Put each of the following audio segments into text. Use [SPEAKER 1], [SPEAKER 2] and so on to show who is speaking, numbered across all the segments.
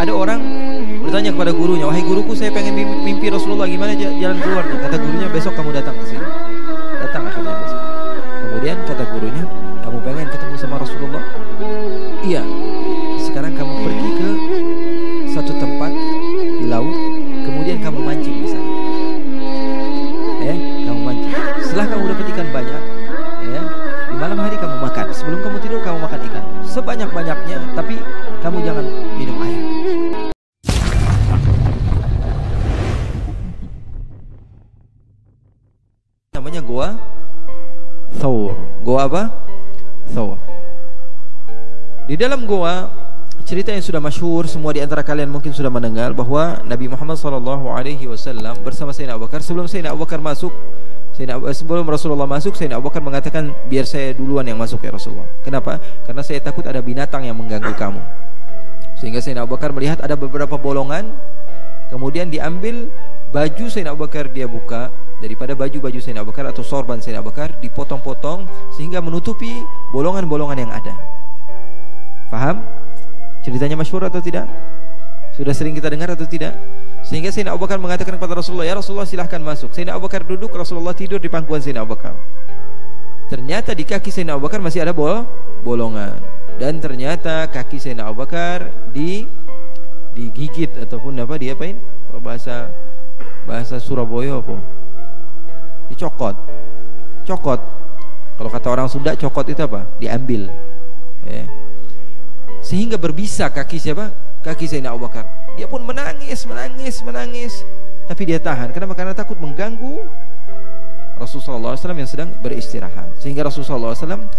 [SPEAKER 1] Ada orang bertanya kepada gurunya, wahai guruku, saya pengen mimpi Rasulullah, gimana jalan keluarnya? Kata gurunya, besok kamu datang ke sini. Datang akhirnya besok. Kemudian kata gurunya, kamu pengen ketemu sama Rasulullah? Iya. Sekarang kamu pergi ke satu tempat di laut, kemudian kamu mancing di sana. Kamu mancing. Setelah kamu dapat ikan banyak, di malam hari kamu makan. Sebelum kamu tidur kamu makan ikan sebanyak-banyaknya, tapi kamu jangan minum air. Namanya Goa Thawr. Goa apa? Thawr. Di dalam goa, cerita yang sudah masyhur, semua di antara kalian mungkin sudah mendengar bahwa Nabi Muhammad SAW bersama Sayyidina Abu Bakar, sebelum Sayyidina Abu Bakar masuk, sebelum Rasulullah masuk, Sayyidina Abu Bakar mengatakan, biar saya duluan yang masuk ya Rasulullah. Kenapa? Karena saya takut ada binatang yang mengganggu kamu. Sehingga Sayyidina Abu Bakar melihat ada beberapa bolongan, kemudian diambil baju Sayyidina Abu Bakar, dia buka. Daripada baju-baju Sayyidina Abu Bakar atau sorban Sayyidina Abu Bakar, dipotong-potong sehingga menutupi bolongan-bolongan yang ada. Faham? Ceritanya masyhur atau tidak? Sudah sering kita dengar atau tidak? Sehingga Sayyidina Abu Bakar mengatakan kepada Rasulullah, ya Rasulullah silahkan masuk. Sayyidina Abu Bakar duduk, Rasulullah tidur di pangkuan Sayyidina Abu Bakar. Ternyata di kaki Sayyidina Abu Bakar masih ada bolongan. Dan ternyata kaki Sayyidina Abu Bakar digigit ataupun apa, diapain? Kalau bahasa Surabaya apa? Dicokot. Cokot. Kalau kata orang Sunda, cokot itu apa? Diambil. Sehingga berbisa kaki siapa? Kaki Sayyidina Abu Bakar. Dia pun menangis. Tapi dia tahan. Kenapa? Karena takut mengganggu Rasulullah SAW yang sedang beristirahat. Sehingga Rasulullah SAW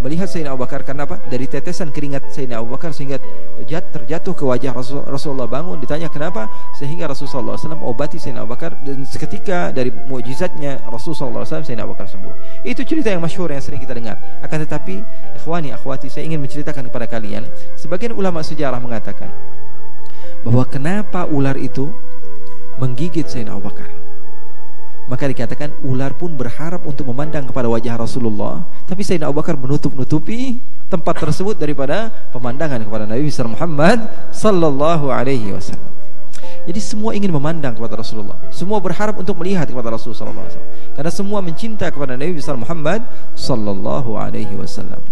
[SPEAKER 1] melihat Sayyidina Abu Bakar. Karena apa? Dari tetesan keringat Sayyidina Abu Bakar sehingga terjatuh ke wajah Rasulullah. Bangun, ditanya kenapa? Sehingga Rasulullah SAW obati Sayyidina Abu Bakar. Dan seketika dari mukjizatnya Rasulullah SAW, Sayyidina Abu Bakar sembuh. Itu cerita yang masyhur yang sering kita dengar. Akan tetapi ikhwani akhwati, saya ingin menceritakan kepada kalian, sebagian ulama sejarah mengatakan bahwa kenapa ular itu menggigit Sayyidina Abu Bakar. Maka dikatakan ular pun berharap untuk memandang kepada wajah Rasulullah, tapi Sayyidina Abu Bakar menutup-nutupi tempat tersebut daripada pemandangan kepada Nabi besar Muhammad sallallahu alaihi wasallam. Jadi semua ingin memandang kepada Rasulullah, semua berharap untuk melihat kepada Rasulullah sallallahu alaihi wasallam, karena semua mencinta kepada Nabi besar Muhammad sallallahu alaihi wasallam.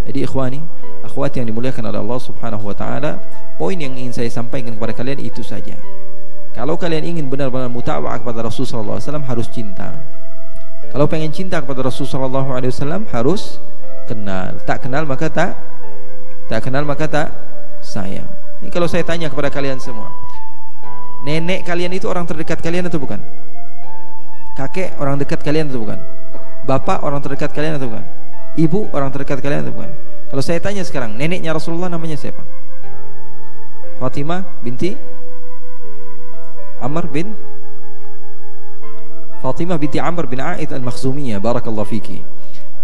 [SPEAKER 1] Jadi ikhwani, akhwati yang dimuliakan oleh Allah Subhanahu wa taala, poin yang ingin saya sampaikan kepada kalian itu saja. Kalau kalian ingin benar-benar mutaba'ah kepada Rasulullah SAW, harus cinta. Kalau pengen cinta kepada Rasulullah SAW, harus kenal. Tak kenal maka tak kenal maka tak sayang. Ini kalau saya tanya kepada kalian semua, nenek kalian itu orang terdekat kalian atau bukan? Kakek orang dekat kalian atau bukan? Bapak orang terdekat kalian atau bukan? Ibu orang terdekat kalian atau bukan? Kalau saya tanya sekarang, neneknya Rasulullah namanya siapa? Fatimah binti Fatimah binti Amr bin A'id al-Makhzumiyah. Barakallahu fiki.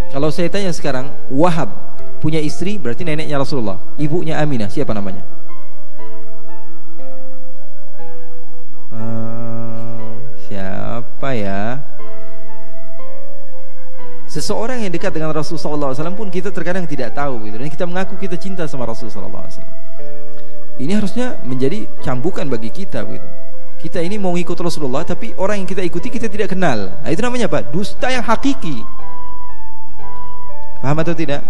[SPEAKER 1] Kalau saya tanya sekarang, Wahab punya istri, berarti neneknya Rasulullah. Ibunya Aminah, siapa namanya? Siapa ya? Seseorang yang dekat dengan Rasulullah SAW pun kita terkadang tidak tahu gitu. Dan kita mengaku kita cinta sama Rasulullah SAW. Ini harusnya menjadi cambukan bagi kita gitu. Kita ini mau ikut Rasulullah, tapi orang yang kita ikuti kita tidak kenal. Nah, itu namanya apa? Dusta yang hakiki. Paham atau tidak?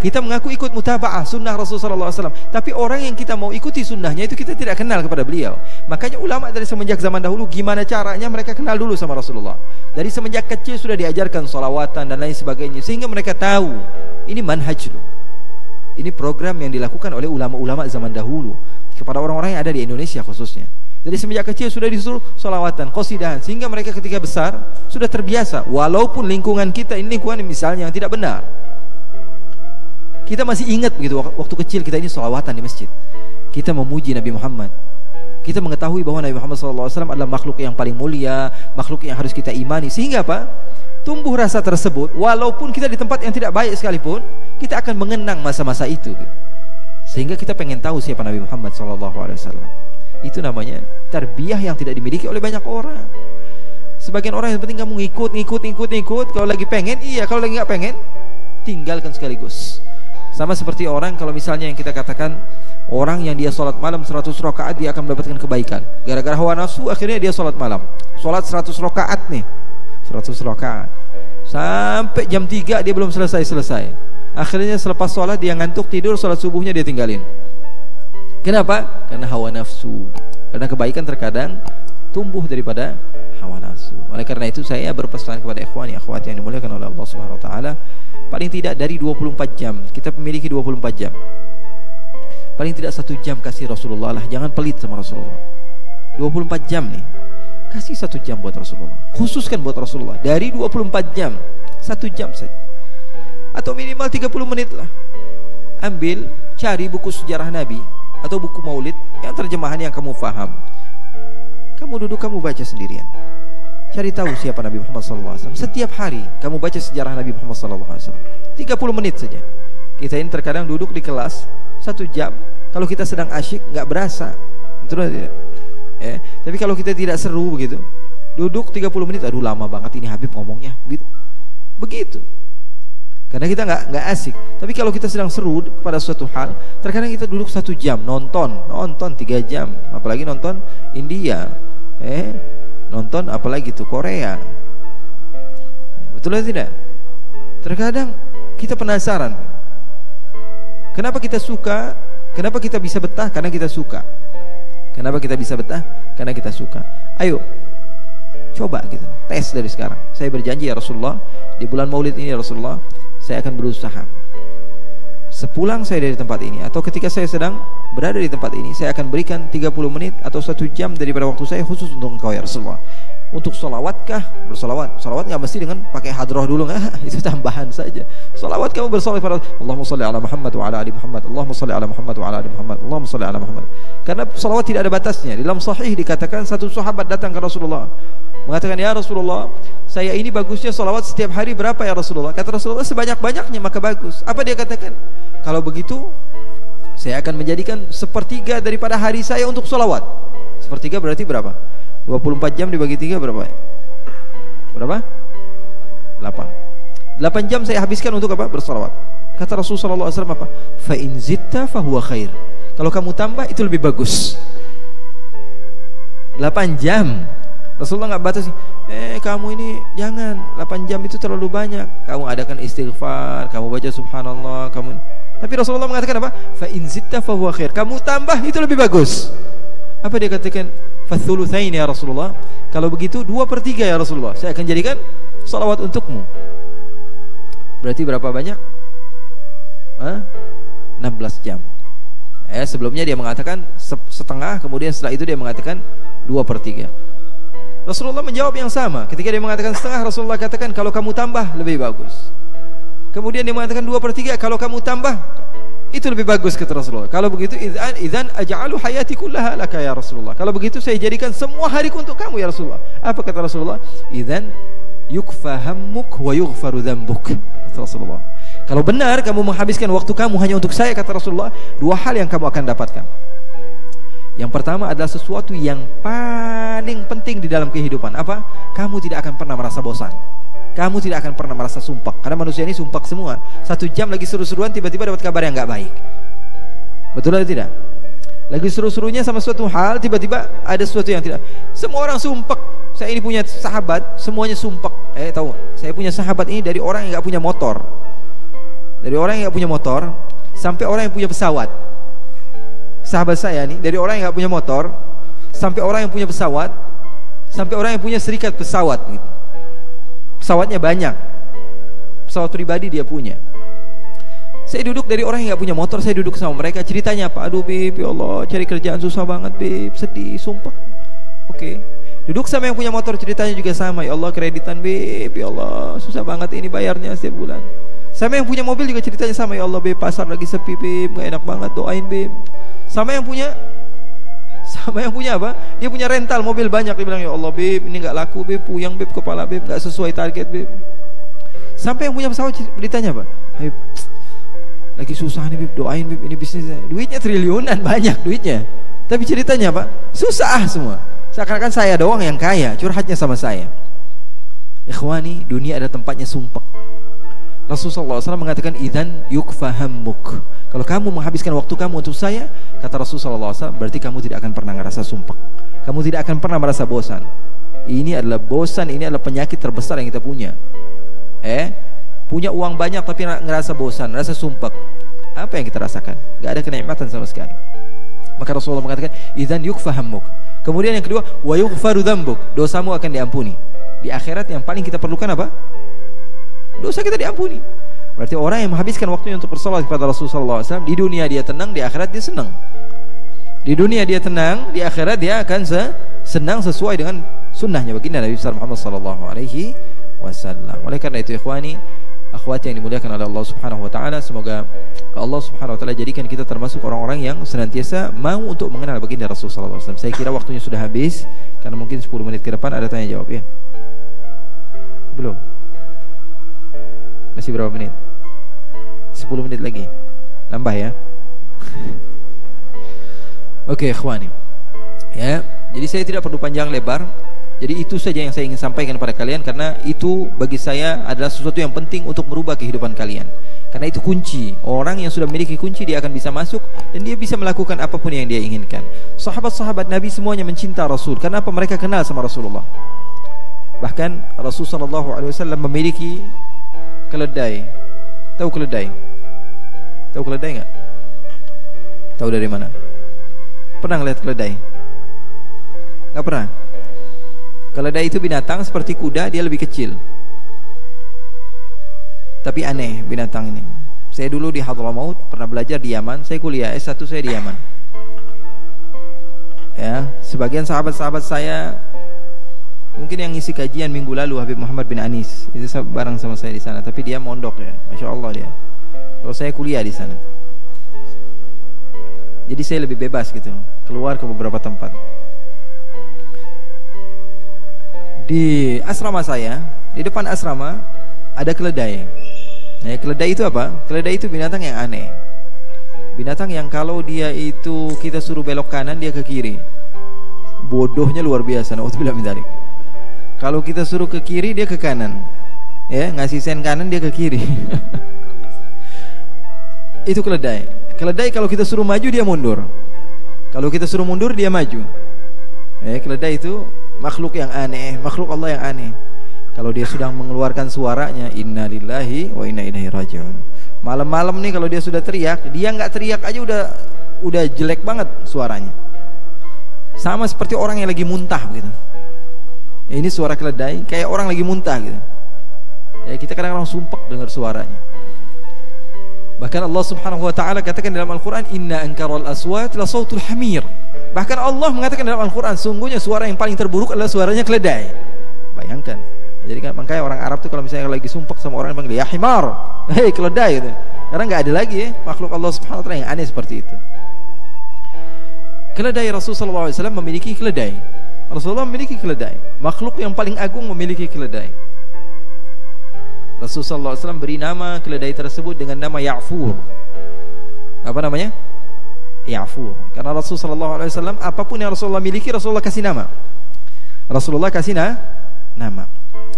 [SPEAKER 1] Kita mengaku ikut mutaba'ah sunnah Rasulullah SAW, tapi orang yang kita mau ikuti sunnahnya itu kita tidak kenal kepada beliau. Makanya ulama dari semenjak zaman dahulu, gimana caranya mereka kenal dulu sama Rasulullah. Dari semenjak kecil sudah diajarkan sholawatan dan lain sebagainya, sehingga mereka tahu ini manhaj loh. Ini program yang dilakukan oleh ulama-ulama zaman dahulu kepada orang-orang yang ada di Indonesia khususnya. Jadi semenjak kecil sudah disuruh sholawatan, qasidahan, sehingga mereka ketika besar sudah terbiasa. Walaupun lingkungan kita ini lingkungan misalnya yang tidak benar, kita masih ingat begitu waktu kecil kita ini sholawatan di masjid. Kita memuji Nabi Muhammad. Kita mengetahui bahwa Nabi Muhammad SAW adalah makhluk yang paling mulia, makhluk yang harus kita imani. Sehingga apa? Tumbuh rasa tersebut. Walaupun kita di tempat yang tidak baik sekalipun, kita akan mengenang masa-masa itu. Sehingga kita pengen tahu siapa Nabi Muhammad SAW. Itu namanya tarbiyah yang tidak dimiliki oleh banyak orang. Sebagian orang yang penting kamu ngikut. Kalau lagi pengen, iya. Kalau lagi nggak pengen, tinggalkan sekaligus. Sama seperti orang kalau misalnya yang kita katakan orang yang dia sholat malam 100 rakaat dia akan mendapatkan kebaikan. Gara-gara hawa nafsu akhirnya dia sholat malam. Sholat 100 rakaat nih, 100 rakaat sampai jam 3 dia belum selesai. Akhirnya selepas sholat dia ngantuk tidur, sholat subuhnya dia tinggalin. Kenapa? Karena hawa nafsu. Karena kebaikan terkadang tumbuh daripada hawa nafsu. Oleh karena itu saya berpesan kepada ikhwani akhwat yang dimuliakan oleh Allah Subhanahu wa taala, paling tidak dari 24 jam kita memiliki 24 jam. Paling tidak 1 jam kasih Rasulullah lah, jangan pelit sama Rasulullah. 24 jam nih, kasih 1 jam buat Rasulullah, khususkan buat Rasulullah. Dari 24 jam 1 jam saja, atau minimal 30 menit lah. Ambil, cari buku sejarah Nabi atau buku maulid yang terjemahan yang kamu faham. Kamu duduk, kamu baca sendirian, cari tahu siapa Nabi Muhammad SAW. Setiap hari kamu baca sejarah Nabi Muhammad SAW 30 menit saja. Kita ini terkadang duduk di kelas 1 jam, kalau kita sedang asyik nggak berasa, betul tidak? Tapi kalau kita tidak seru begitu, duduk 30 menit, aduh lama banget ini Habib ngomongnya, begitu. Karena kita nggak asik. Tapi kalau kita sedang seru pada suatu hal, terkadang kita duduk 1 jam nonton 3 jam, apalagi nonton India, nonton apalagi tuh Korea, betul atau tidak? Terkadang kita penasaran, kenapa kita suka, kenapa kita bisa betah? Karena kita suka. Kenapa kita bisa betah? Karena kita suka. Ayo coba kita tes dari sekarang. Saya berjanji ya Rasulullah, di bulan Maulid ini ya Rasulullah, saya akan berusaha sepulang saya dari tempat ini, atau ketika saya sedang berada di tempat ini, saya akan berikan 30 menit atau 1 jam daripada waktu saya khusus untuk engkau ya Rasulullah. Untuk solawatkah? Bersolawat. Solawat nggak mesti dengan pakai hadroh dulu, itu tambahan saja. Solawat kamu bersolawat pada Allahumma sholli ala Muhammad wa ala ali Muhammad, Allahumma sholli ala Muhammad wa ala ali Muhammad, Allahumma sholli ala Muhammad. Karena solawat tidak ada batasnya. Di dalam sahih dikatakan satu sahabat datang ke Rasulullah mengatakan, ya Rasulullah, saya ini bagusnya solawat setiap hari berapa ya Rasulullah? Kata Rasulullah, sebanyak-banyaknya maka bagus. Apa dia katakan? Kalau begitu saya akan menjadikan 1/3 daripada hari saya untuk solawat. 1/3 berarti berapa? 24 jam dibagi 3 berapa? Berapa? 8 jam saya habiskan untuk apa? Bersolawat. Kata Rasulullah SAW apa? Fa in zitta fahuwa khair. Kalau kamu tambah itu lebih bagus. 8 jam. Rasulullah nggak batasi. Kamu ini jangan, 8 jam itu terlalu banyak. Kamu adakan istighfar, kamu baca subhanallah, kamu. Tapi Rasulullah mengatakan apa? Fa in zitta fahuwa khair. Kamu tambah itu lebih bagus. Apa dia katakan? Fathulutsain ya Rasulullah. Kalau begitu 2/3 ya Rasulullah, saya akan jadikan salawat untukmu. Berarti berapa banyak? 16 jam. Sebelumnya dia mengatakan setengah, kemudian setelah itu dia mengatakan 2/3. Rasulullah menjawab yang sama. Ketika dia mengatakan setengah, Rasulullah katakan kalau kamu tambah lebih bagus. Kemudian dia mengatakan 2/3, kalau kamu tambah itu lebih bagus kata Rasulullah. Kalau begitu idzan aj'alu hayati kullaha laka ya Rasulullah. Kalau begitu saya jadikan semua hariku untuk kamu ya Rasulullah. Apa kata Rasulullah? Idzan yukfa hammuk wa yughfaru dzambuk. Kata Rasulullah. Kalau benar kamu menghabiskan waktu kamu hanya untuk saya, kata Rasulullah, 2 hal yang kamu akan dapatkan. Yang pertama adalah sesuatu yang paling penting di dalam kehidupan. Apa? Kamu tidak akan pernah merasa bosan. Kamu tidak akan pernah merasa sumpek. Karena manusia ini sumpek semua. 1 jam lagi seru-seruan, tiba-tiba dapat kabar yang nggak baik. Betul atau tidak? Lagi seru-serunya sama suatu hal, tiba-tiba ada sesuatu yang tidak. Semua orang sumpek. Saya ini punya sahabat, semuanya sumpek. Tahu? Saya punya sahabat ini dari orang yang nggak punya motor. Dari orang yang nggak punya motor sampai orang yang punya pesawat. Sahabat saya nih dari orang yang nggak punya motor sampai orang yang punya pesawat, sampai orang yang punya serikat pesawat gitu. Pesawatnya banyak, pesawat pribadi dia punya. Saya duduk dari orang yang nggak punya motor, saya duduk sama mereka, ceritanya apa? Aduh Bib, ya Allah, cari kerjaan susah banget Bib, sedih, sumpah. Oke. Duduk sama yang punya motor, ceritanya juga sama, ya Allah kreditan Bib, ya Allah susah banget ini bayarnya setiap bulan. Sama yang punya mobil juga ceritanya sama, ya Allah Bib, pasar lagi sepi Bib, nggak enak banget, doain Bib. Sama yang punya apa? Dia punya rental mobil banyak, dia bilang ya Allah Bib, ini nggak laku Bib, puyeng Bib, kepala Bib, nggak sesuai target Bib. Sampai yang punya pesawat ditanya apa? Bib, lagi susah nih Bib, doain Bib, ini bisnisnya, duitnya triliunan banyak duitnya, tapi ceritanya apa? Susah semua. Seakan-akan saya doang yang kaya, curhatnya sama saya. Ikhwani, dunia ada tempatnya sumpek. Rasulullah SAW mengatakan idzan yukfahammuk. Kalau kamu menghabiskan waktu kamu untuk saya, kata Rasulullah SAW, berarti kamu tidak akan pernah merasa sumpah. Kamu tidak akan pernah merasa bosan. Ini adalah bosan, ini adalah penyakit terbesar yang kita punya. Punya uang banyak tapi ngerasa bosan, rasa sumpah. Apa yang kita rasakan? Gak ada kenikmatan sama sekali. Maka Rasulullah mengatakan idzan yukfahammuk. Kemudian yang kedua, wa yughfaru dzambuk. Dosamu akan diampuni. Di akhirat yang paling kita perlukan apa? Dosa kita diampuni. Berarti orang yang menghabiskan waktunya untuk bersolat kepada Rasulullah SAW, di dunia dia tenang, di akhirat dia senang. Di dunia dia tenang, di akhirat dia akan senang sesuai dengan sunnahnya baginda Nabi besar Muhammad SAW. Oleh karena itu ikhwani, akhwati yang dimuliakan oleh Allah Subhanahu wa taala, semoga Allah Subhanahu wa taala jadikan kita termasuk orang-orang yang senantiasa mau untuk mengenal baginda Rasulullah SAW. Saya kira waktunya sudah habis, karena mungkin 10 menit ke depan ada tanya jawab ya. Belum? Masih berapa menit? 10 menit lagi. Nambah ya. Oke, ikhwani. Ya, jadi saya tidak perlu panjang lebar. Jadi itu saja yang saya ingin sampaikan pada kalian, karena itu bagi saya adalah sesuatu yang penting untuk merubah kehidupan kalian. Karena itu kunci. Orang yang sudah memiliki kunci, dia akan bisa masuk dan dia bisa melakukan apapun yang dia inginkan. Sahabat-sahabat Nabi semuanya mencinta Rasul. Kenapa? Mereka kenal sama Rasulullah. Bahkan Rasulullah SAW memiliki keledai. Tahu keledai? Tahu keledai enggak? Tahu dari mana? Pernah ngeliat keledai? Enggak pernah? Keledai itu binatang seperti kuda, dia lebih kecil. Tapi aneh binatang ini. Saya dulu di Hadramaut pernah belajar di Yaman. Saya kuliah S1 saya di Yaman. Ya, sebagian sahabat-sahabat saya mungkin yang ngisi kajian minggu lalu, Habib Muhammad bin Anis itu bareng sama saya di sana. Tapi dia mondok ya, masya Allah dia. Kalau saya kuliah di sana, jadi saya lebih bebas gitu, keluar ke beberapa tempat. Di asrama saya, di depan asrama ada keledai. Ya, keledai itu apa? Keledai itu binatang yang aneh. Binatang yang kalau dia itu kita suruh belok kanan, dia ke kiri. Bodohnya luar biasa. Na'udzubillah min dzalik. Kalau kita suruh ke kiri, dia ke kanan. Ya, ngasih sen kanan, dia ke kiri. Itu keledai. Keledai kalau kita suruh maju, dia mundur. Kalau kita suruh mundur, dia maju. Ya, keledai itu makhluk yang aneh, makhluk Allah yang aneh. Kalau dia sudah mengeluarkan suaranya, innalillahi wa inna ilaihi raji'un. Malam-malam nih kalau dia sudah teriak, dia nggak teriak aja udah jelek banget suaranya. Sama seperti orang yang lagi muntah gitu. Ini suara keledai kayak orang lagi muntah gitu. Ya, kita kadang-kadang sumpek dengar suaranya. Bahkan Allah Subhanahu wa taala katakan dalam Al-Qur'an, inna ankaral aswat la sautul hamir. Bahkan Allah mengatakan dalam Al-Qur'an, sungguhnya suara yang paling terburuk adalah suaranya keledai. Bayangkan. Jadi kan makanya orang Arab tuh kalau misalnya lagi sumpek sama orang panggil ya himar, hei keledai gitu. Karena nggak ada lagi ya makhluk Allah Subhanahu wa taala yang aneh seperti itu. Keledai Rasulullah SAW memiliki keledai. Rasulullah memiliki keledai. Makhluk yang paling agung memiliki keledai. Rasulullah SAW beri nama keledai tersebut dengan nama Ya'fur. Apa namanya? Ya'fur. Karena Rasulullah SAW apapun yang Rasulullah miliki, Rasulullah kasih nama. Rasulullah kasih nama.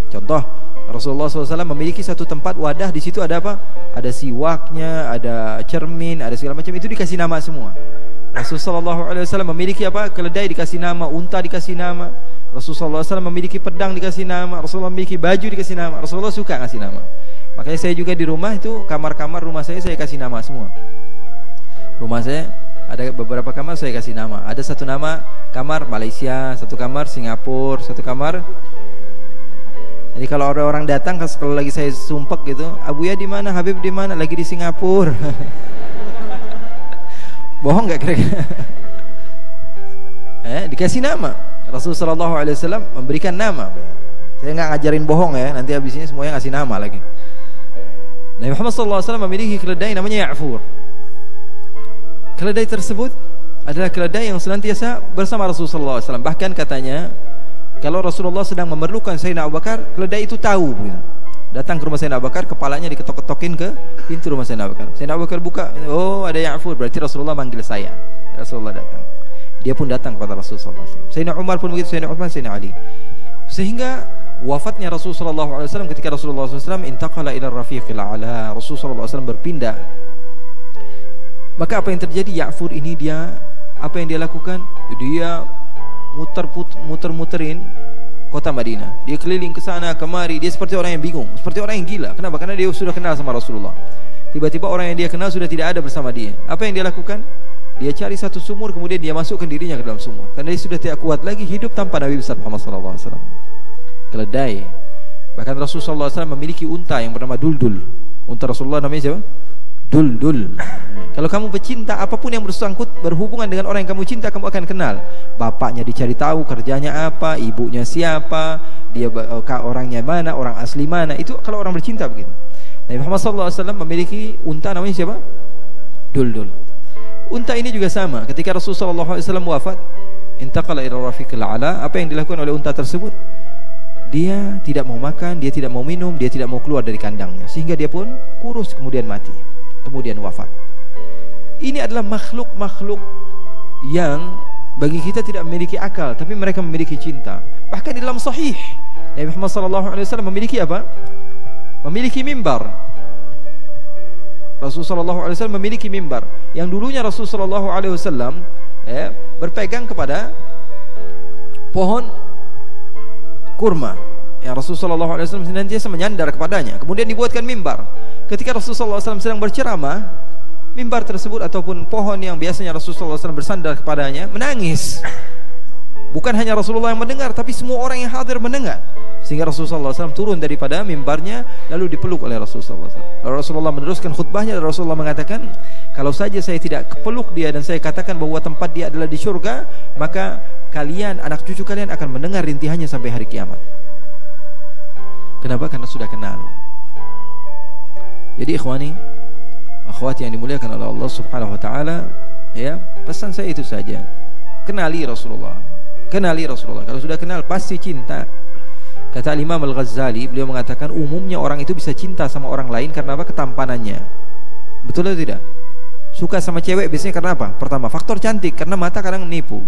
[SPEAKER 1] Contoh, Rasulullah SAW memiliki satu tempat wadah, di situ ada apa? Ada siwaknya, ada cermin, ada segala macam, itu dikasih nama semua. Rasulullah SAW memiliki apa? Keledai dikasih nama, unta dikasih nama. Rasulullah SAW memiliki pedang dikasih nama. Rasulullah memiliki baju dikasih nama. Rasulullah suka ngasih nama. Makanya saya juga di rumah itu, kamar-kamar rumah saya kasih nama semua. Rumah saya ada beberapa kamar saya kasih nama. Ada satu nama kamar Malaysia, satu kamar Singapura, satu kamar. Jadi kalau ada orang datang, kalau lagi saya sumpek gitu, Abuya di mana, Habib di mana, lagi di Singapura. Bohong nggak kira-kira? Dikasih nama. Rasulullah SAW memberikan nama. Saya nggak ngajarin bohong ya, nanti habis ini semuanya ngasih nama lagi. Nabi Muhammad SAW memiliki keledai namanya Ya'fur. Keledai tersebut adalah keledai yang senantiasa bersama Rasulullah SAW. Bahkan katanya, kalau Rasulullah sedang memerlukan Sayyidina Abu Bakar, keledai itu tahu gitu. Datang ke rumah Sayyidina Abu Bakar, kepalanya diketok-ketokin ke pintu rumah Sayyidina Abu Bakar. Sayyidina Abu Bakar buka, oh ada Ya'fur, berarti Rasulullah manggil saya. Rasulullah datang. Dia pun datang kepada Rasulullah SAW. Sayyidina Umar pun begitu, Sayyidina Uthman, Sayyidina Ali. Sehingga wafatnya Rasulullah SAW, ketika Rasulullah SAW intaqala ila rafiqil a'la, Rasulullah SAW berpindah, maka apa yang terjadi? Ya'fur ini dia, apa yang dia lakukan? Dia muter-muterin kota Madinah. Dia keliling ke sana kemari, dia seperti orang yang bingung, seperti orang yang gila. Kenapa? Karena dia sudah kenal sama Rasulullah. Tiba-tiba orang yang dia kenal sudah tidak ada bersama dia. Apa yang dia lakukan? Dia cari satu sumur, kemudian dia masukkan dirinya ke dalam sumur, karena dia sudah tidak kuat lagi hidup tanpa Nabi besar Muhammad SAW. Keledai. Bahkan Rasulullah SAW memiliki unta yang bernama Duldul. Unta Rasulullah namanya siapa? Duldul. Kalau kamu pecinta, apapun yang bersangkut berhubungan dengan orang yang kamu cinta, kamu akan kenal. Bapaknya dicari tahu, kerjanya apa, ibunya siapa, dia orangnya mana, orang asli mana. Itu kalau orang bercinta begitu. Nabi Muhammad SAW memiliki unta namanya siapa? Duldul. Unta ini juga sama. Ketika Rasulullah SAW wafat, intaqala ila rafiqil a'la, apa yang dilakukan oleh unta tersebut? Dia tidak mau makan, dia tidak mau minum, dia tidak mau keluar dari kandangnya, sehingga dia pun kurus, kemudian mati, kemudian wafat. Ini adalah makhluk-makhluk yang bagi kita tidak memiliki akal, tapi mereka memiliki cinta. Bahkan di dalam sahih, Nabi Muhammad SAW memiliki apa? Memiliki mimbar. Rasulullah SAW memiliki mimbar yang dulunya Rasulullah SAW berpegang kepada pohon kurma yang Rasulullah SAW senantiasa menyandar kepadanya. Kemudian dibuatkan mimbar. Ketika Rasulullah SAW sedang berceramah, mimbar tersebut ataupun pohon yang biasanya Rasulullah SAW bersandar kepadanya menangis. Bukan hanya Rasulullah yang mendengar, tapi semua orang yang hadir mendengar. Sehingga Rasulullah SAW turun daripada mimbarnya, lalu dipeluk oleh Rasulullah SAW. Lalu Rasulullah meneruskan khutbahnya, dan Rasulullah mengatakan, kalau saja saya tidak peluk dia dan saya katakan bahwa tempat dia adalah di surga, maka kalian, anak cucu kalian akan mendengar rintihannya sampai hari kiamat. Kenapa? Karena sudah kenal. Jadi ikhwani, akhwati yang dimuliakan oleh Allah Subhanahu wa taala, ya, pesan saya itu saja. Kenali Rasulullah. Kenali Rasulullah. Kalau sudah kenal pasti cinta. Kata Imam Al-Ghazali, beliau mengatakan umumnya orang itu bisa cinta sama orang lain karena apa? Ketampanannya. Betul atau tidak? Suka sama cewek biasanya karena apa? Pertama, faktor cantik, karena mata kadang nipu.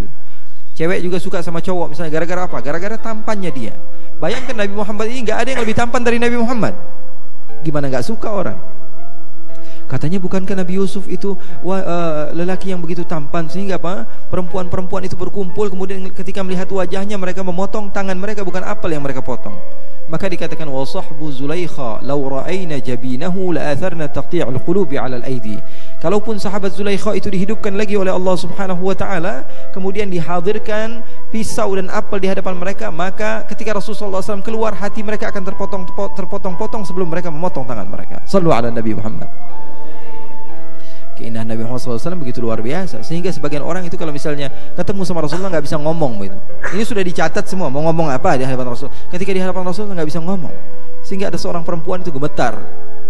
[SPEAKER 1] Cewek juga suka sama cowok misalnya gara-gara apa? Gara-gara tampannya dia. Bayangkan Nabi Muhammad ini nggak ada yang lebih tampan dari Nabi Muhammad. Gimana nggak suka orang? Katanya bukankah Nabi Yusuf itu lelaki yang begitu tampan sehingga apa? Perempuan-perempuan itu berkumpul, kemudian ketika melihat wajahnya mereka memotong tangan mereka, bukan apel yang mereka potong. Maka dikatakan wa sahbu Zulaikha law ra'ayna jabinahu la atharna taqti'ul qulubi 'ala al-aidi. Kalaupun sahabat Zulaikha itu dihidupkan lagi oleh Allah Subhanahu wa taala, kemudian dihadirkan pisau dan apel di hadapan mereka, maka ketika Rasulullah SAW keluar, hati mereka akan terpotong-potong sebelum mereka memotong tangan mereka. Shallu 'ala Nabi Muhammad. Keindahan Nabi Muhammad SAW begitu luar biasa, sehingga sebagian orang itu kalau misalnya ketemu sama Rasulullah nggak bisa ngomong gitu. Ini sudah dicatat semua, mau ngomong apa di hadapan Rasul. Ketika di hadapan Rasulullah nggak bisa ngomong, sehingga ada seorang perempuan itu gemetar.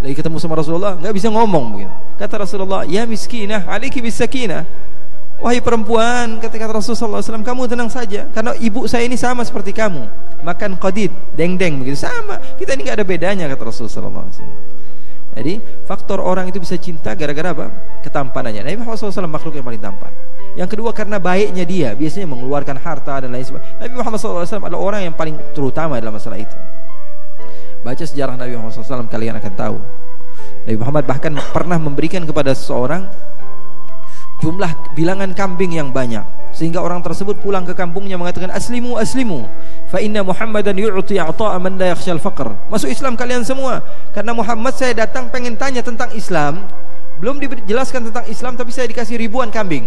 [SPEAKER 1] Lagi ketemu sama Rasulullah nggak bisa ngomong begitu. Kata Rasulullah, ya miskinah, aliki bisakinah. Wahai perempuan, ketika Rasulullah SAW, kamu tenang saja, karena ibu saya ini sama seperti kamu, makan qadid, deng-deng begitu, sama. Kita ini nggak ada bedanya, kata Rasulullah SAW. Jadi faktor orang itu bisa cinta gara-gara apa? Ketampanannya. Nabi Muhammad SAW makhluk yang paling tampan. Yang kedua karena baiknya dia, biasanya mengeluarkan harta dan lain sebagainya. Nabi Muhammad SAW adalah orang yang paling terutama dalam masalah itu. Baca sejarah Nabi Muhammad SAW, kalian akan tahu. Nabi Muhammad bahkan pernah memberikan kepada seseorang jumlah bilangan kambing yang banyak, sehingga orang tersebut pulang ke kampungnya mengatakan aslimu aslimu fa inna Muhammadan yu'ti ata'a man la yakhshal faqr. Masuk Islam kalian semua, karena Muhammad saya datang pengen tanya tentang Islam, belum dijelaskan tentang Islam tapi saya dikasih ribuan kambing.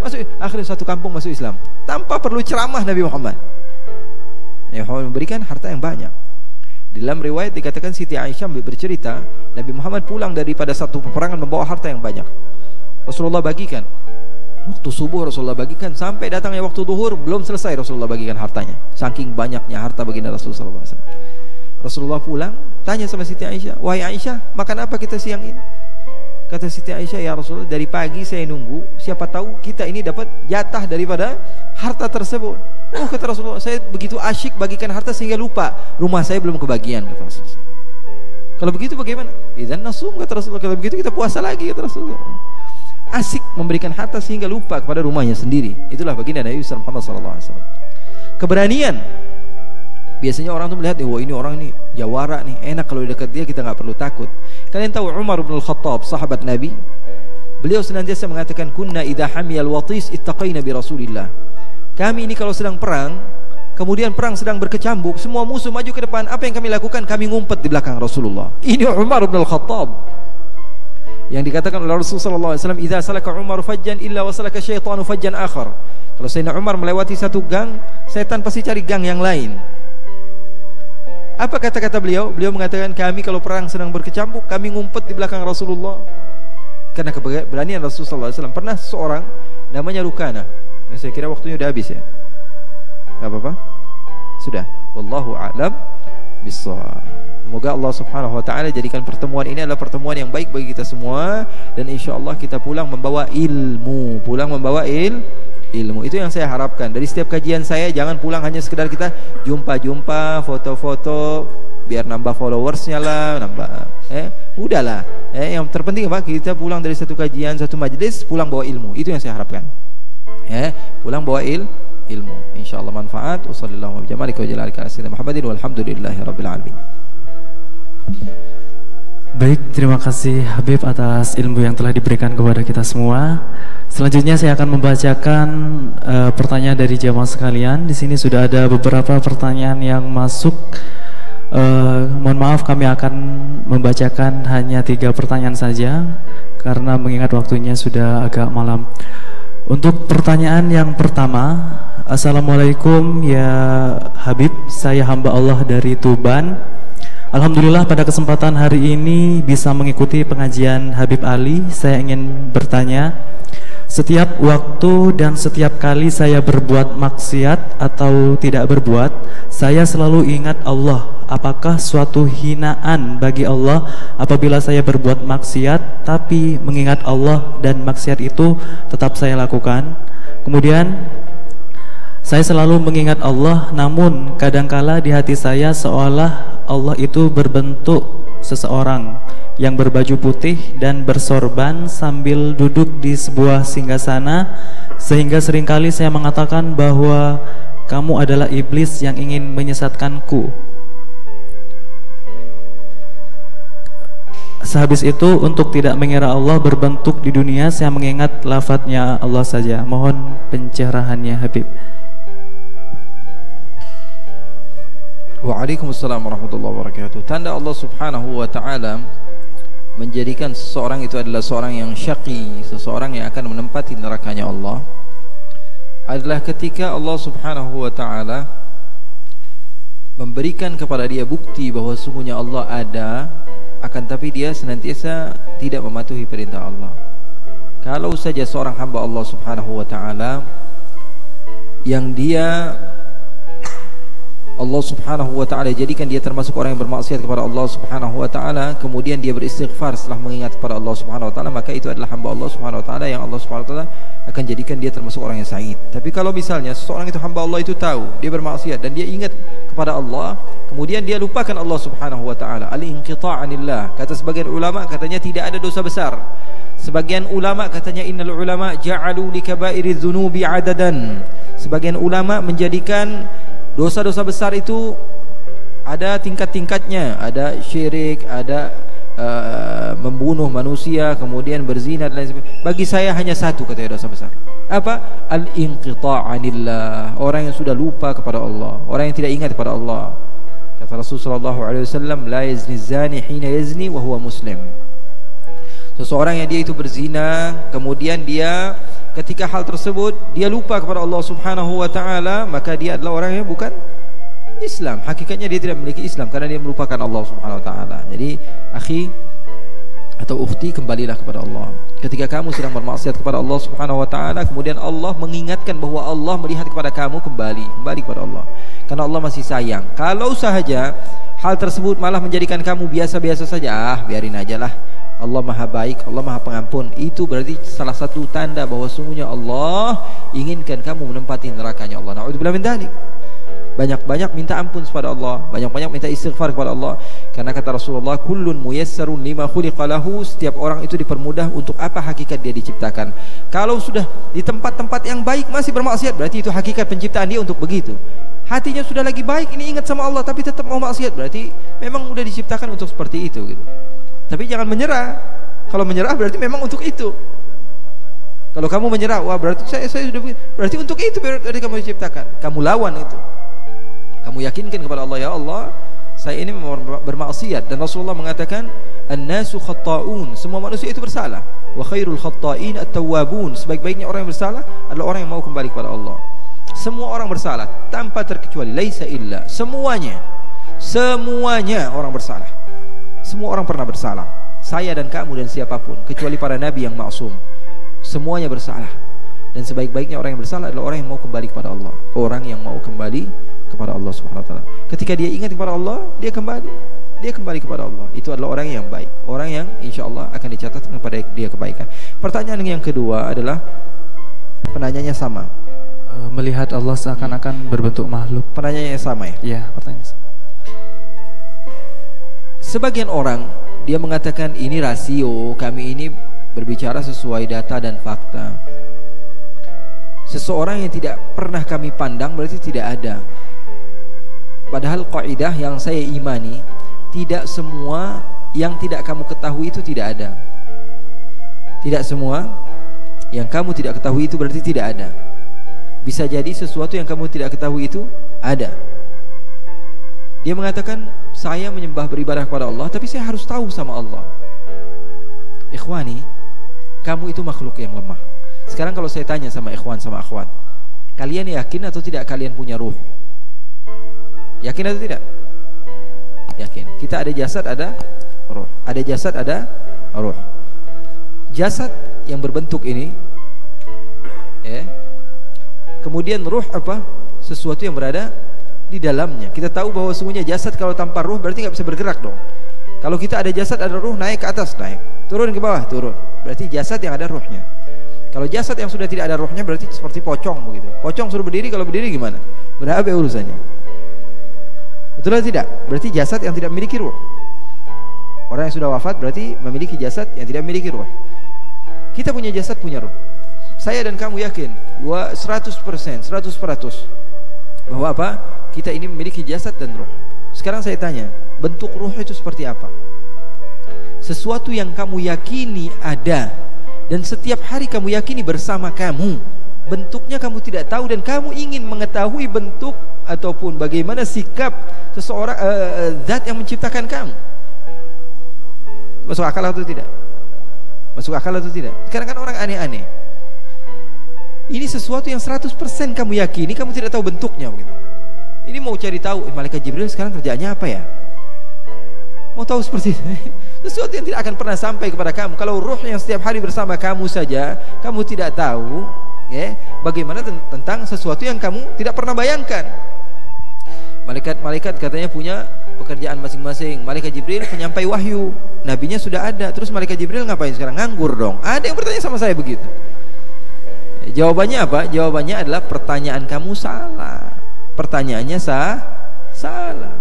[SPEAKER 1] Masuk, akhirnya satu kampung masuk Islam tanpa perlu ceramah Nabi Muhammad. Nabi Muhammad memberikan harta yang banyak. Di dalam riwayat dikatakan Siti Aisyah bercerita, Nabi Muhammad pulang daripada satu peperangan membawa harta yang banyak. Rasulullah bagikan. Waktu subuh Rasulullah bagikan, sampai datangnya waktu duhur belum selesai Rasulullah bagikan hartanya. Saking banyaknya harta baginda Rasulullah SAW. Rasulullah pulang, tanya sama Siti Aisyah, wahai Aisyah, makan apa kita siang ini? Kata Siti Aisyah, ya Rasulullah, dari pagi saya nunggu, siapa tahu kita ini dapat jatah daripada harta tersebut. Oh, kata Rasulullah, saya begitu asyik bagikan harta sehingga lupa rumah saya belum kebagian, kata Rasulullah. Kalau begitu bagaimana? Idzan nasum, kata Rasulullah. Kalau begitu kita puasa lagi, kata Rasulullah. Asik memberikan harta sehingga lupa kepada rumahnya sendiri. Itulah baginda Nabi Muhammad SAW. Keberanian Biasanya orang tuh melihat, wah ini orang ini jawara nih, enak kalau di dekat dia kita nggak perlu takut. Kalian tahu Umar bin Al-Khattab, sahabat Nabi, beliau senantiasa mengatakan, kunna idha hamiyal watis ittaqaina bi Rasulillah. Kami ini kalau sedang perang, kemudian perang sedang berkecambuk, semua musuh maju ke depan, apa yang kami lakukan? Kami ngumpet di belakang Rasulullah. Ini Umar bin Al-Khattab yang dikatakan oleh Rasulullah SAW, idza salaka Umar fajjan illa wa salaka syaitanu fajjan akhar. Kalau Sayyidina Umar melewati satu gang, setan pasti cari gang yang lain. Apa kata-kata beliau? Beliau mengatakan, kami kalau perang sedang berkecambuk, kami ngumpet di belakang Rasulullah. Karena keberanian Rasulullah SAW. Pernah seorang namanya Rukana, dan saya kira waktunya udah habis ya. Gak apa-apa? Sudah. Wallahu a'lam bissawab. Semoga Allah Subhanahu wa taala jadikan pertemuan ini adalah pertemuan yang baik bagi kita semua, dan insyaallah kita pulang membawa ilmu, ilmu. Itu yang saya harapkan dari setiap kajian saya. Jangan pulang hanya sekedar kita jumpa-jumpa, foto-foto, biar nambah followersnya lah, udahlah. Yang terpenting apa? Kita pulang dari satu kajian, satu majelis, pulang bawa ilmu. Itu yang saya harapkan. Pulang bawa ilmu. Insyaallah manfaat. Wassallallahu bijamalika wa jalalika ala sayyidina Muhammadin walhamdulillahirabbil alamin.
[SPEAKER 2] Baik, terima kasih Habib atas ilmu yang telah diberikan kepada kita semua. Selanjutnya saya akan membacakan pertanyaan dari jamaah sekalian. Di sini sudah ada beberapa pertanyaan yang masuk. Mohon maaf, kami akan membacakan hanya 3 pertanyaan saja karena mengingat waktunya sudah agak malam. Untuk pertanyaan yang pertama, Assalamualaikum ya Habib, saya hamba Allah dari Tuban. Alhamdulillah pada kesempatan hari ini bisa mengikuti pengajian Habib Ali. Saya ingin bertanya, setiap waktu dan setiap kali saya berbuat maksiat atau tidak berbuat, saya selalu ingat Allah. Apakah suatu hinaan bagi Allah apabila saya berbuat maksiat tapi mengingat Allah dan maksiat itu tetap saya lakukan? Kemudian saya selalu mengingat Allah, namun kadangkala di hati saya seolah Allah itu berbentuk seseorang yang berbaju putih dan bersorban sambil duduk di sebuah singgasana, sehingga seringkali saya mengatakan bahwa kamu adalah iblis yang ingin menyesatkanku. Sehabis itu, untuk tidak mengira Allah berbentuk di dunia, saya mengingat lafadznya Allah saja. Mohon pencerahannya Habib.
[SPEAKER 1] Waalaikumsalam warahmatullahi wabarakatuh. Tanda Allah Subhanahu wa taala menjadikan seseorang itu adalah seorang yang syaqi, seseorang yang akan menempati nerakanya Allah, adalah ketika Allah Subhanahu wa taala memberikan kepada dia bukti bahwa sungguhnya Allah ada, akan tapi dia senantiasa tidak mematuhi perintah Allah. Kalau saja seorang hamba Allah Subhanahu wa taala yang dia Allah Subhanahu wa taala jadikan dia termasuk orang yang bermaksiat kepada Allah Subhanahu wa taala, kemudian dia beristighfar setelah mengingat kepada Allah Subhanahu wa taala, maka itu adalah hamba Allah Subhanahu wa taala yang Allah Subhanahu wa taala akan jadikan dia termasuk orang yang sa'id. Tapi kalau misalnya seseorang itu hamba Allah itu tahu dia bermaksiat dan dia ingat kepada Allah, kemudian dia lupakan Allah Subhanahu wa taala, al-inqita' anillah. Kata sebagian ulama katanya tidak ada dosa besar. Sebagian ulama katanya innal ulama ja'alu likaba'iriz dzunubi 'adadan. Sebagian ulama menjadikan dosa-dosa besar itu ada tingkat-tingkatnya, ada syirik, ada membunuh manusia, kemudian berzina dan lain sebagainya. Bagi saya hanya satu katanya dosa besar. Apa? Al-inqita' anillah. Orang yang sudah lupa kepada Allah, orang yang tidak ingat kepada Allah. Kata Rasulullah SAW, la yazni zani hina yazni wa huwa muslim. Seseorang yang dia itu berzina, kemudian dia ketika hal tersebut dia lupa kepada Allah Subhanahu wa taala, maka dia adalah orang yang bukan Islam. Hakikatnya dia tidak memiliki Islam karena dia melupakan Allah Subhanahu wa taala. Jadi, akhi atau ukhti, kembalilah kepada Allah. Ketika kamu sedang bermaksiat kepada Allah Subhanahu wa taala, kemudian Allah mengingatkan bahwa Allah melihat kepada kamu, kembali kepada Allah. Karena Allah masih sayang. Kalau sahaja hal tersebut malah menjadikan kamu biasa-biasa saja, biarin aja lah. Allah maha baik, Allah maha pengampun. Itu berarti salah satu tanda bahwa sungguhnya Allah inginkan kamu menempati nerakanya Allah. Na'udzubillah min dzalik. Banyak-banyak minta ampun kepada Allah, banyak-banyak minta istighfar kepada Allah. Karena kata Rasulullah, kullun muyassarun lima khuliqa lahu, setiap orang itu dipermudah untuk apa hakikat dia diciptakan. Kalau sudah di tempat-tempat yang baik masih bermaksiat, berarti itu hakikat penciptaan dia untuk begitu. Hatinya sudah lagi baik, ini ingat sama Allah tapi tetap mau maksiat, berarti memang sudah diciptakan untuk seperti itu gitu. Tapi jangan menyerah. Kalau menyerah berarti memang untuk itu. Kalau kamu menyerah, wah berarti saya sudah begini, berarti untuk itu berarti kamu diciptakan. Kamu lawan itu. Kamu yakinkan kepada Allah, ya Allah, saya ini bermaksiat, dan Rasulullah mengatakan an-nasu khatta'un, semua manusia itu bersalah. Wa khairul khatta'in at-tawwabun, sebaik-baiknya orang yang bersalah adalah orang yang mau kembali kepada Allah. Semua orang bersalah tanpa terkecuali, laisa illa, semuanya orang bersalah. Semua orang pernah bersalah. Saya dan kamu dan siapapun, kecuali para nabi yang maksum. Semuanya bersalah. Dan sebaik-baiknya orang yang bersalah adalah orang yang mau kembali kepada Allah. Orang yang mau kembali kepada Allah Subhanahu wa taala. Ketika dia ingat kepada Allah, dia kembali kepada Allah. Itu adalah orang yang baik, orang yang insyaallah akan dicatatkan kepada dia kebaikan. Pertanyaan yang kedua adalah, penanyanya sama.
[SPEAKER 2] Melihat Allah seakan-akan berbentuk makhluk.
[SPEAKER 1] Penanyanya sama ya?
[SPEAKER 2] Iya, pertanyaan.
[SPEAKER 1] Sebagian orang dia mengatakan ini rasio, kami ini berbicara sesuai data dan fakta. Seseorang yang tidak pernah kami pandang berarti tidak ada. Padahal kaidah yang saya imani, tidak semua yang tidak kamu ketahui itu tidak ada. Tidak semua yang kamu tidak ketahui itu berarti tidak ada. Bisa jadi sesuatu yang kamu tidak ketahui itu ada. Dia mengatakan, saya menyembah beribadah kepada Allah, tapi saya harus tahu sama Allah. Ikhwani, kamu itu makhluk yang lemah. Sekarang kalau saya tanya sama ikhwan sama akhwat, kalian yakin atau tidak kalian punya ruh? Yakin atau tidak? Yakin. Kita ada jasad, ada ruh. Ada jasad, ada ruh. Jasad yang berbentuk ini, ya. Kemudian ruh apa? Sesuatu yang berada di dalamnya. Kita tahu bahwa sungguhnya jasad kalau tanpa ruh berarti nggak bisa bergerak dong. Kalau kita ada jasad, ada ruh, naik ke atas, naik. Turun ke bawah, turun. Berarti jasad yang ada ruhnya. Kalau jasad yang sudah tidak ada ruhnya berarti seperti pocong begitu. Pocong suruh berdiri, kalau berdiri gimana? Berapa urusannya? Betul atau tidak? Berarti jasad yang tidak memiliki ruh. Orang yang sudah wafat berarti memiliki jasad yang tidak memiliki ruh. Kita punya jasad, punya ruh. Saya dan kamu yakin 100% bahwa apa? Kita ini memiliki jasad dan ruh. Sekarang saya tanya, bentuk ruh itu seperti apa? Sesuatu yang kamu yakini ada, dan setiap hari kamu yakini bersama kamu. Bentuknya kamu tidak tahu, dan kamu ingin mengetahui bentuk ataupun bagaimana sikap seseorang, zat yang menciptakan kamu. Masuk akal atau tidak? Masuk akal atau tidak? Sekarang kan orang aneh-aneh. Ini sesuatu yang 100% kamu yakini, kamu tidak tahu bentuknya begitu. Ini mau cari tahu, malaikat Jibril sekarang kerjaannya apa ya? Mau tahu seperti itu. Sesuatu yang tidak akan pernah sampai kepada kamu. Kalau ruh yang setiap hari bersama kamu saja, kamu tidak tahu, ya, bagaimana tentang sesuatu yang kamu tidak pernah bayangkan. Malaikat-malaikat katanya punya pekerjaan masing-masing. Malaikat Jibril penyampai wahyu, nabinya sudah ada. Terus malaikat Jibril ngapain sekarang? Nganggur dong. Ada yang bertanya sama saya begitu. Jawabannya apa? Jawabannya adalah pertanyaan kamu salah. Pertanyaannya salah.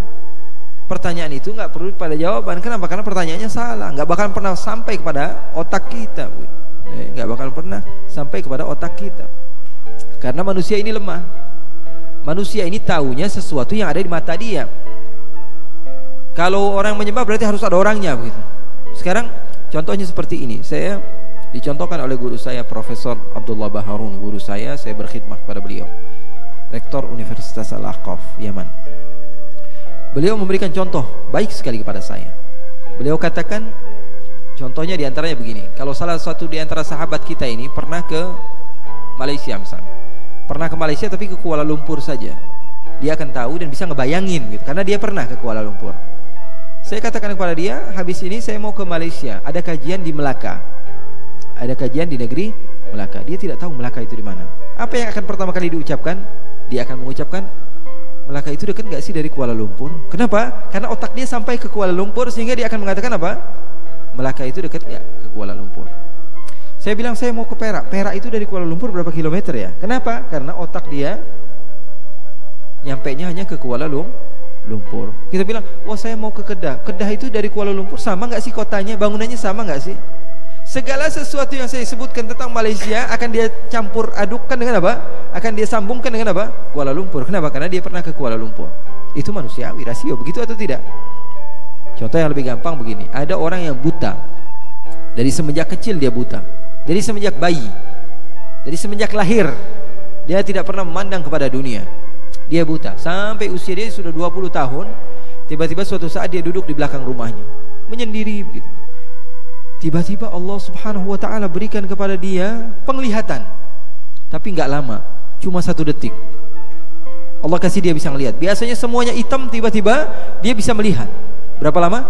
[SPEAKER 1] Pertanyaan itu nggak perlu pada jawaban. Kenapa? Karena pertanyaannya salah. Nggak bakal pernah sampai kepada otak kita. Nggak bakal pernah sampai kepada otak kita. Karena manusia ini lemah. Manusia ini taunya sesuatu yang ada di mata dia. Kalau orang menyembah berarti harus ada orangnya begitu. Sekarang contohnya seperti ini. Saya dicontohkan oleh guru saya, Profesor Abdullah Baharun. Guru saya berkhidmat kepada beliau, Rektor Universitas Al-Ahqaf, Yaman. Beliau memberikan contoh baik sekali kepada saya. Beliau katakan, contohnya diantaranya begini. Kalau salah satu diantara sahabat kita ini pernah ke Malaysia misalnya, pernah ke Malaysia tapi ke Kuala Lumpur saja, dia akan tahu dan bisa ngebayangin gitu, karena dia pernah ke Kuala Lumpur. Saya katakan kepada dia, habis ini saya mau ke Malaysia, ada kajian di Melaka, ada kajian di negeri Melaka. Dia tidak tahu Melaka itu di mana. Apa yang akan pertama kali diucapkan? Dia akan mengucapkan, Melaka itu dekat nggak sih dari Kuala Lumpur? Kenapa? Karena otak dia sampai ke Kuala Lumpur, sehingga dia akan mengatakan apa? Melaka itu dekat nggak ke Kuala Lumpur? Saya bilang saya mau ke Perak. Perak itu dari Kuala Lumpur berapa kilometer ya? Kenapa? Karena otak dia nyampainya hanya ke Kuala Lumpur. Kita bilang, wah saya mau ke Kedah. Kedah itu dari Kuala Lumpur sama nggak sih kotanya? Bangunannya sama nggak sih? Segala sesuatu yang saya sebutkan tentang Malaysia akan dia campur adukkan dengan apa? Akan dia sambungkan dengan apa? Kuala Lumpur. Kenapa? Karena dia pernah ke Kuala Lumpur. Itu manusiawi, rasio, begitu atau tidak? Contoh yang lebih gampang begini, ada orang yang buta. Dari semenjak kecil dia buta. Dari semenjak bayi. Dari semenjak lahir dia tidak pernah memandang kepada dunia. Dia buta sampai usia dia sudah 20 tahun. Tiba-tiba suatu saat dia duduk di belakang rumahnya menyendiri begitu. Tiba-tiba Allah Subhanahu wa ta'ala berikan kepada dia penglihatan. Tapi nggak lama, cuma 1 detik. Allah kasih dia bisa melihat. Biasanya semuanya hitam, tiba-tiba dia bisa melihat. Berapa lama?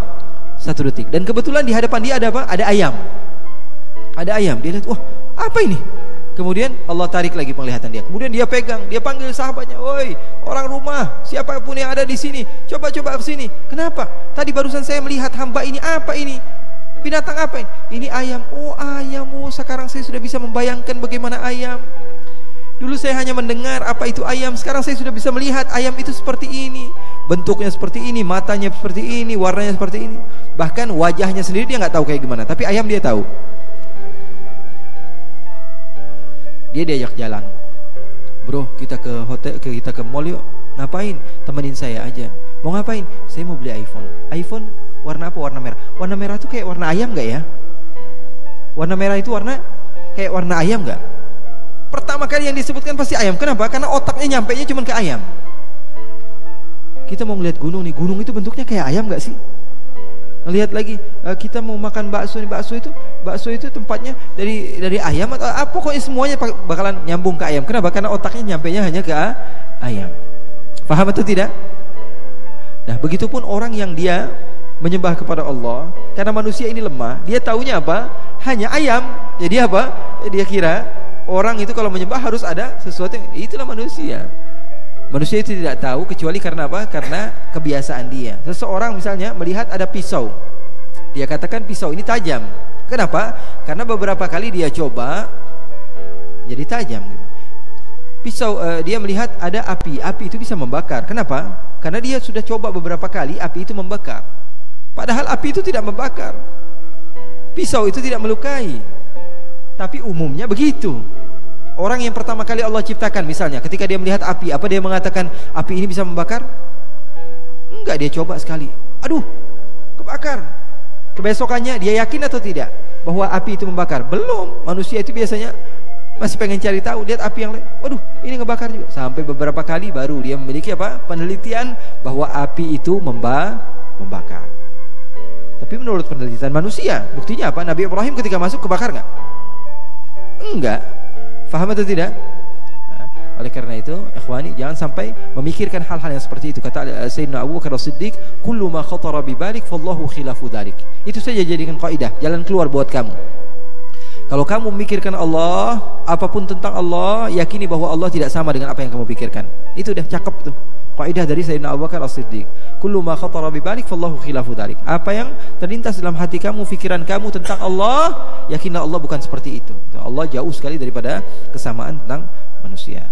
[SPEAKER 1] 1 detik. Dan kebetulan di hadapan dia ada apa? Ada ayam. Ada ayam. Dia lihat, wah apa ini? Kemudian Allah tarik lagi penglihatan dia. Kemudian dia pegang, dia panggil sahabatnya, "Woi, orang rumah, siapapun yang ada di sini, coba-coba ke sini." "Kenapa? Tadi barusan saya melihat hamba ini. Apa ini? Binatang apa ini?" "Ini ayam." "Oh, ayam. Oh, sekarang saya sudah bisa membayangkan bagaimana ayam. Dulu saya hanya mendengar apa itu ayam, sekarang saya sudah bisa melihat ayam itu seperti ini. Bentuknya seperti ini, matanya seperti ini, warnanya seperti ini. Bahkan wajahnya sendiri dia nggak tahu kayak gimana, tapi ayam dia tahu." Dia diajak jalan, "Bro, kita ke hotel, kita ke mall yuk." "Ngapain?" "Temenin saya aja." "Mau ngapain?" "Saya mau beli iPhone." "iPhone warna apa?" "Warna merah." "Warna merah itu kayak warna ayam nggak ya?" "Warna merah itu warna kayak warna ayam nggak?" Pertama kali yang disebutkan pasti ayam. Kenapa? Karena otaknya nyampenya cuma ke ayam. Kita mau ngeliat gunung nih, gunung itu bentuknya kayak ayam nggak sih? Ngelihat lagi, kita mau makan bakso nih, bakso itu tempatnya dari ayam atau apa? Pokoknya semuanya bakalan nyambung ke ayam. Kenapa? Karena otaknya nyampenya hanya ke ayam. Paham atau tidak? Nah, begitupun orang yang dia menyembah kepada Allah, karena manusia ini lemah, dia taunya apa? Hanya ayam. Jadi apa? Dia kira orang itu kalau menyembah harus ada sesuatu. Itulah manusia. Manusia itu tidak tahu kecuali karena apa? Karena kebiasaan dia. Seseorang misalnya melihat ada pisau, dia katakan pisau ini tajam. Kenapa? Karena beberapa kali dia coba jadi tajam gitu. Pisau, dia melihat ada api itu bisa membakar. Kenapa? Karena dia sudah coba beberapa kali, api itu membakar. Padahal api itu tidak membakar. Pisau itu tidak melukai. Tapi umumnya begitu. Orang yang pertama kali Allah ciptakan misalnya, ketika dia melihat api, apa dia mengatakan api ini bisa membakar? Enggak, dia coba sekali. Aduh, kebakar. Kebesokannya dia yakin atau tidak bahwa api itu membakar? Belum. Manusia itu biasanya masih pengen cari tahu, lihat api yang lain. Waduh, ini ngebakar juga. Sampai beberapa kali baru dia memiliki apa? Penelitian bahwa api itu membakar. Tapi menurut penelitian manusia, buktinya apa? Nabi Ibrahim ketika masuk kebakar nggak? Enggak. Faham atau tidak? Nah, oleh karena itu, ikhwani, jangan sampai memikirkan hal-hal yang seperti itu. Kata Sayyidina Abu Bakar As-Siddiq, "Kullu ma khatara bi balik fallahu khilafu dzalik." Itu saja jadikan kaidah, jalan keluar buat kamu. Kalau kamu memikirkan Allah, apapun tentang Allah, yakini bahwa Allah tidak sama dengan apa yang kamu pikirkan. Itu udah cakep tuh. Kaidah dari Sayyidina Abu Bakar As-Siddiq. Kullu ma khatara bi balik fallahu khilafu dzalik. Apa yang terlintas dalam hati kamu, pikiran kamu tentang Allah, yakinlah Allah bukan seperti itu. Allah jauh sekali daripada kesamaan tentang manusia.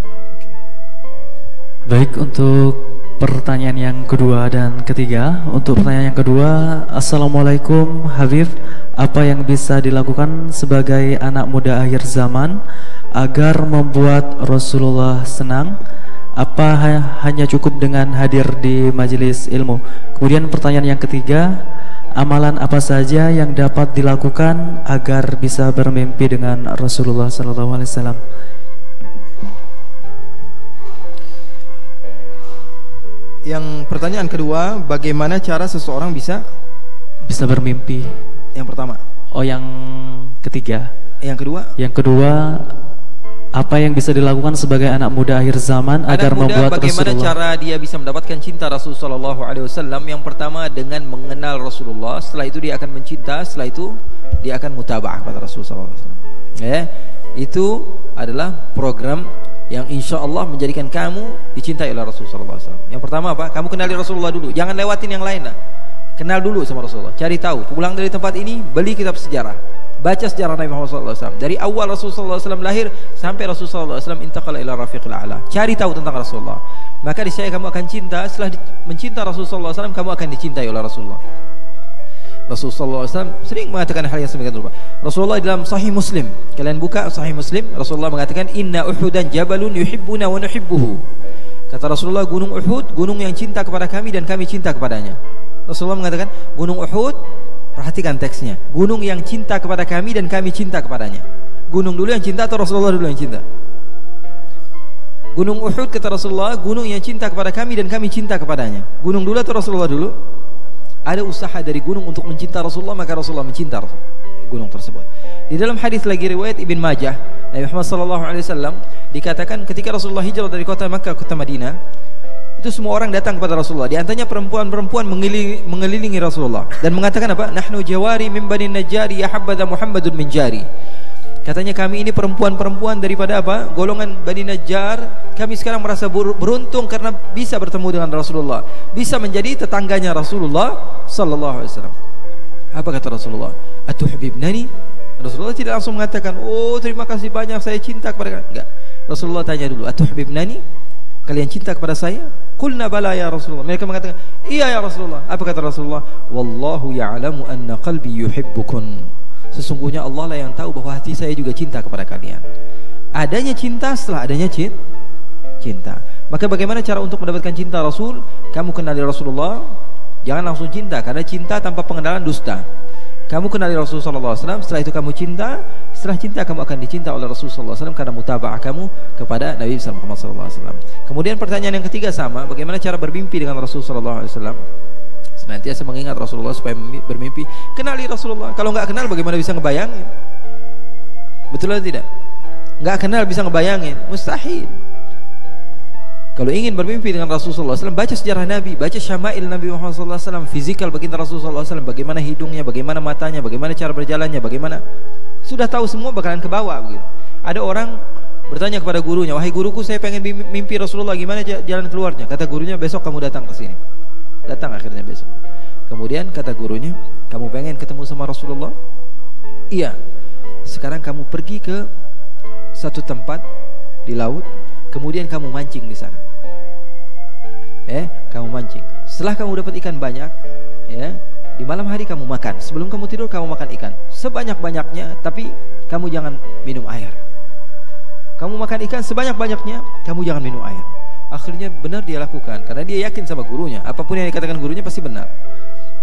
[SPEAKER 2] Baik, untuk pertanyaan yang kedua dan ketiga. Untuk pertanyaan yang kedua, Assalamualaikum Habib, apa yang bisa dilakukan sebagai anak muda akhir zaman agar membuat Rasulullah senang? Apa hanya cukup dengan hadir di majelis ilmu? Kemudian pertanyaan yang ketiga, amalan apa saja yang dapat dilakukan agar bisa bermimpi dengan Rasulullah SAW?
[SPEAKER 1] Yang pertanyaan kedua, bagaimana cara seseorang bisa
[SPEAKER 2] bermimpi?
[SPEAKER 1] Yang pertama.
[SPEAKER 2] Oh, yang ketiga.
[SPEAKER 1] Yang kedua.
[SPEAKER 2] Yang kedua, apa yang bisa dilakukan sebagai anak muda akhir zaman agar membuat
[SPEAKER 1] bagaimana
[SPEAKER 2] Rasulullah?
[SPEAKER 1] Cara dia bisa mendapatkan cinta Rasulullah SAW? Yang pertama dengan mengenal Rasulullah. Setelah itu dia akan mencinta. Setelah itu dia akan mutaba'ah kepada Rasulullah SAW. Ya, itu adalah program yang insya Allah menjadikan kamu dicintai oleh Rasulullah SAW. Yang pertama apa? Kamu kenali Rasulullah dulu. Jangan lewatin yang lain lah. Kenal dulu sama Rasulullah. Cari tahu. Pulang dari tempat ini, beli kitab sejarah. Baca sejarah Nabi Muhammad SAW dari awal Rasulullah SAW lahir sampai Rasulullah SAW intaqala ila rafiqil a'la. Cari tahu tentang Rasulullah, maka niscaya kamu akan cinta. Setelah mencinta Rasulullah SAW, kamu akan dicintai oleh Rasulullah. Rasulullah SAW sering mengatakan hal yang semikian rupa. Rasulullah dalam Sahih Muslim, kalian buka Sahih Muslim, Rasulullah mengatakan inna Uhudan jabalun yuhibbuna wa nuhibbuhu. Kata Rasulullah, gunung Uhud gunung yang cinta kepada kami dan kami cinta kepadanya. Rasulullah mengatakan gunung Uhud, perhatikan teksnya, gunung yang cinta kepada kami dan kami cinta kepadanya. Gunung dulu yang cinta atau Rasulullah dulu yang cinta? Gunung Uhud kata Rasulullah, gunung yang cinta kepada kami dan kami cinta kepadanya. Gunung dulu atau Rasulullah dulu? Ada usaha dari gunung untuk mencinta Rasulullah, maka Rasulullah mencinta gunung tersebut. Di dalam hadis lagi riwayat Ibn Majah, Nabi Muhammad SAW dikatakan ketika Rasulullah hijrah dari kota Makkah ke kota Madinah, itu semua orang datang kepada Rasulullah. Di antaranya perempuan-perempuan mengelilingi Rasulullah dan mengatakan apa? Nahnu jawari min bani Najjari ya habbada Muhammadun min jari. Katanya kami ini perempuan-perempuan daripada apa? Golongan Bani Najjar. Kami sekarang merasa beruntung karena bisa bertemu dengan Rasulullah, bisa menjadi tetangganya Rasulullah sallallahu alaihi wasallam. Apa kata Rasulullah? Atuhibnani? Rasulullah tidak langsung mengatakan, "Oh, terima kasih banyak, saya cinta kepada kalian." Enggak. Rasulullah tanya dulu, "Atuhibnani? Kalian cinta kepada saya?" Qulna bala ya Rasulullah. Mereka mengatakan, "Iya ya Rasulullah." Apa kata Rasulullah? "Wallahu ya'lamu anna qalbi yuhibbukun." Sesungguhnya Allah lah yang tahu bahwa hati saya juga cinta kepada kalian. Adanya cinta setelah adanya cinta. Maka bagaimana cara untuk mendapatkan cinta Rasul? Kamu kenali Rasulullah, jangan langsung cinta, karena cinta tanpa pengenalan dusta. Kamu kenali Rasulullah SAW, setelah itu kamu cinta. Setelah cinta kamu akan dicinta oleh Rasulullah SAW karena mutaba'ah kamu kepada Nabi Muhammad SAW. Kemudian pertanyaan yang ketiga sama, bagaimana cara bermimpi dengan Rasulullah SAW? Senantiasa mengingat Rasulullah supaya bermimpi. Kenali Rasulullah. Kalau nggak kenal bagaimana bisa ngebayangin? Betul atau tidak? Nggak kenal bisa ngebayangin? Mustahil. Kalau ingin bermimpi dengan Rasulullah SAW, baca sejarah Nabi, baca syama'il Nabi Muhammad SAW, fizikal baginda Rasulullah SAW, bagaimana hidungnya, bagaimana matanya, bagaimana cara berjalannya, bagaimana, sudah tahu semua bakalan ke bawah begitu. Ada orang bertanya kepada gurunya, "Wahai guruku, saya pengen mimpi Rasulullah, gimana jalan keluarnya?" Kata gurunya, "Besok kamu datang ke sini." Datang akhirnya besok. Kemudian kata gurunya, "Kamu pengen ketemu sama Rasulullah?" "Iya." "Sekarang kamu pergi ke satu tempat di laut, kemudian kamu mancing di sana. Kamu mancing. Setelah kamu dapat ikan banyak, di malam hari kamu makan. Sebelum kamu tidur kamu makan ikan sebanyak-banyaknya, tapi kamu jangan minum air. Kamu makan ikan sebanyak-banyaknya, kamu jangan minum air." Akhirnya benar dia lakukan karena dia yakin sama gurunya, apapun yang dikatakan gurunya pasti benar.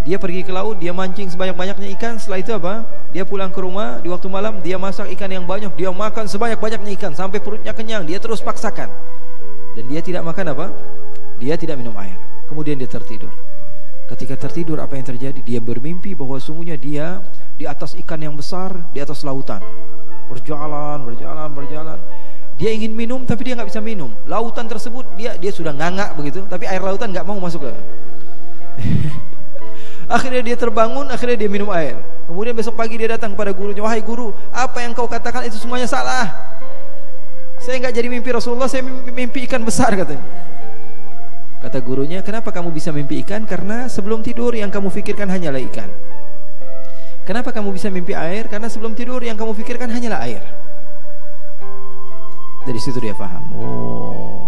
[SPEAKER 1] Dia pergi ke laut, dia mancing sebanyak-banyaknya ikan. Setelah itu apa? Dia pulang ke rumah di waktu malam, dia masak ikan yang banyak, dia makan sebanyak-banyaknya ikan sampai perutnya kenyang. Dia terus paksakan. Dan dia tidak makan apa? Dia tidak minum air. Kemudian dia tertidur. Ketika tertidur apa yang terjadi? Dia bermimpi bahwa sungguhnya dia di atas ikan yang besar, di atas lautan. Berjalan. Dia ingin minum tapi dia nggak bisa minum. Lautan tersebut dia sudah ngangak begitu, tapi air lautan nggak mau masuk ke. Akhirnya dia terbangun, akhirnya dia minum air. Kemudian besok pagi dia datang kepada gurunya, "Wahai guru, apa yang kau katakan itu semuanya salah. Saya nggak jadi mimpi Rasulullah, saya mimpi ikan besar," katanya. Kata gurunya, "Kenapa kamu bisa mimpi ikan? Karena sebelum tidur yang kamu pikirkan hanyalah ikan. Kenapa kamu bisa mimpi air? Karena sebelum tidur yang kamu pikirkan hanyalah air." Dari situ dia paham. Oh,